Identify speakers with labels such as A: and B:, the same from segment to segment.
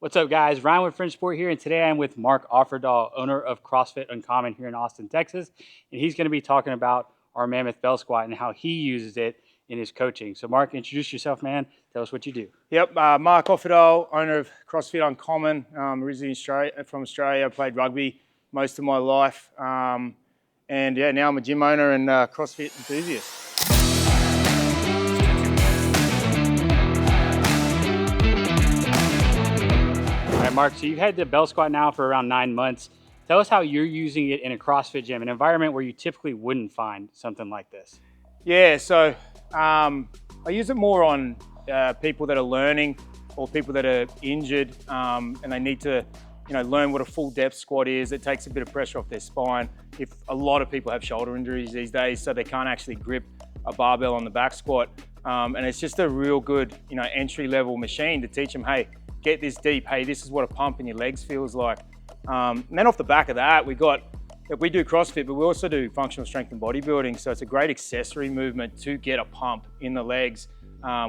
A: What's up, guys? Ryan with Fringe here, and today I'm with Mark Offerdahl, owner of CrossFit Uncommon here in Austin, Texas, and he's going to be talking about our Mammoth Bell Squat and how he uses it in his coaching. So, Mark, introduce yourself, man. Tell us what you do.
B: Yep, Mark Offerdahl, owner of CrossFit Uncommon. Originally from Australia. I played rugby most of my life, and yeah, now I'm a gym owner and CrossFit enthusiast.
A: All right, Mark, so you've had the Bell Squat now for around 9 months. Tell us how you're using it in a CrossFit gym, an environment where you typically wouldn't find something like this.
B: Yeah, so I use it more on people that are learning or people that are injured and they need to learn what a full depth squat is. It takes a bit of pressure off their spine. If a lot of people have shoulder injuries these days, so they can't actually grip a barbell on the back squat. And it's just a real good entry level machine to teach them, hey, get this deep. Hey, this is what a pump in your legs feels like. And then off the back of that, we do CrossFit, but we also do functional strength and bodybuilding. So it's a great accessory movement to get a pump in the legs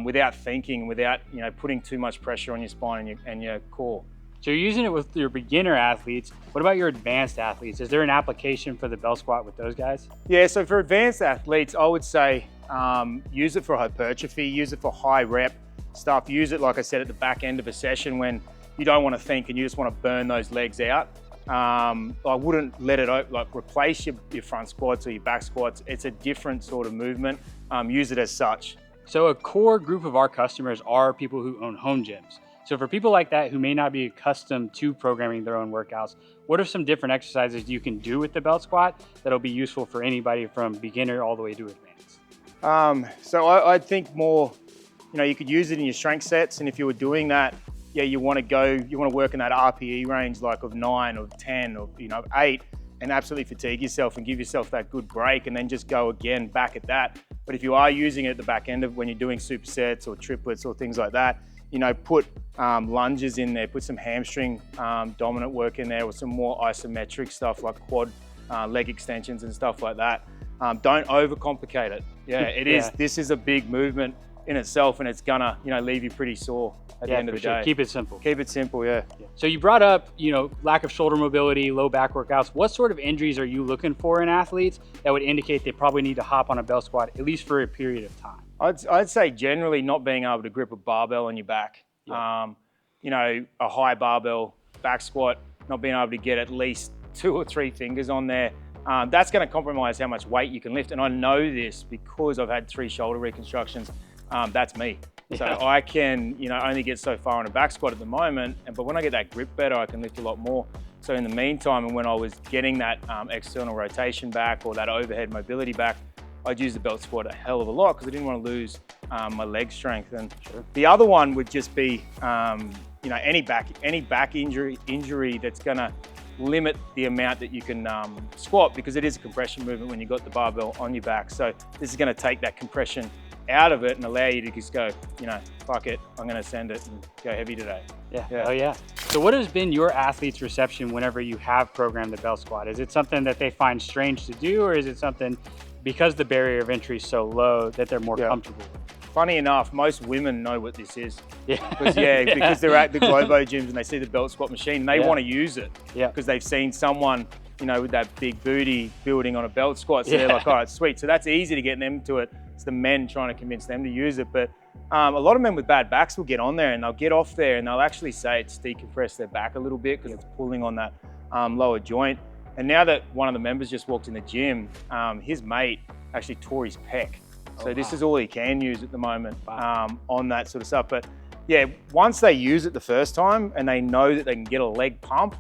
B: without thinking, without putting too much pressure on your spine and your core.
A: So you're using it with your beginner athletes. What about your advanced athletes? Is there an application for the Bell Squat with those guys?
B: Yeah, so for advanced athletes, I would say use it for hypertrophy, use it for high rep stuff. Use it, like I said, at the back end of a session when you don't want to think and you just want to burn those legs out. I wouldn't let it replace your front squats or your back squats. It's a different sort of movement. Use it as such.
A: So a core group of our customers are people who own home gyms. So for people like that who may not be accustomed to programming their own workouts, what are some different exercises you can do with the Bell Squat that'll be useful for anybody from beginner all the way to advanced?
B: So I think more, you could use it in your strength sets, and if you were doing that, yeah, you want to work in that RPE range like of 9 or 10 or 8, and absolutely fatigue yourself and give yourself that good break, and then just go again back at that. But if you are using it at the back end of when you're doing supersets or triplets or things like that, put lunges in there, put some hamstring dominant work in there, or some more isometric stuff like quad leg extensions and stuff like that. Don't overcomplicate it. Yeah, it is. This is a big movement in itself, and it's gonna leave you pretty sore at the end of the day.
A: Keep it simple.
B: Keep it simple, yeah.
A: So you brought up lack of shoulder mobility, low back workouts. What sort of injuries are you looking for in athletes that would indicate they probably need to hop on a Bell Squat at least for a period of time?
B: I'd say generally not being able to grip a barbell on your back. Yeah. A high barbell back squat, not being able to get at least 2 or 3 fingers on there. That's going to compromise how much weight you can lift. And I know this because I've had 3 shoulder reconstructions. That's me. So I can, only get so far on a back squat at the moment. But when I get that grip better, I can lift a lot more. So in the meantime, and when I was getting that external rotation back or that overhead mobility back, I'd use the belt squat a hell of a lot because I didn't want to lose my leg strength. And the other one would just be, any back injury that's going to limit the amount that you can squat, because it is a compression movement when you've got the barbell on your back. So this is going to take that compression out of it and allow you to just go, fuck it, I'm going to send it and go heavy today.
A: Yeah. Oh yeah. So what has been your athletes' reception whenever you have programmed the Bell Squat? Is it something that they find strange to do, or is it something, because the barrier of entry is so low, that they're more comfortable with?
B: Funny enough, most women know what this is.
A: Yeah.
B: Because they're at the Globo gyms and they see the belt squat machine and they want to use it.
A: Yeah.
B: Because they've seen someone, with that big booty building on a belt squat. So they're like, all right, sweet. So that's easy to get them to it. It's the men trying to convince them to use it. But a lot of men with bad backs will get on there and they'll get off there and they'll actually say it's decompressed their back a little bit because it's pulling on that lower joint. And now that one of the members just walked in the gym, his mate actually tore his pec. So this is all he can use at the moment on that sort of stuff. But yeah, once they use it the first time and they know that they can get a leg pump,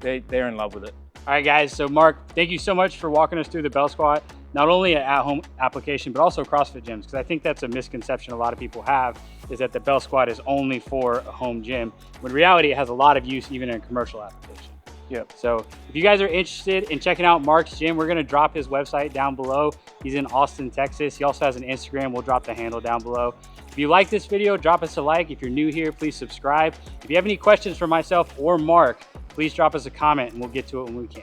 B: they're in love with it.
A: All right, guys. So Mark, thank you so much for walking us through the Bell Squat, not only an at-home application, but also CrossFit gyms, because I think that's a misconception a lot of people have, is that the Bell Squat is only for a home gym, when in reality it has a lot of use even in a commercial application.
B: Yep.
A: So if you guys are interested in checking out Mark's gym, we're going to drop his website down below. He's in Austin, Texas. He also has an Instagram. We'll drop the handle down below. If you like this video, drop us a like. If you're new here, please subscribe. If you have any questions for myself or Mark, please drop us a comment and we'll get to it when we can.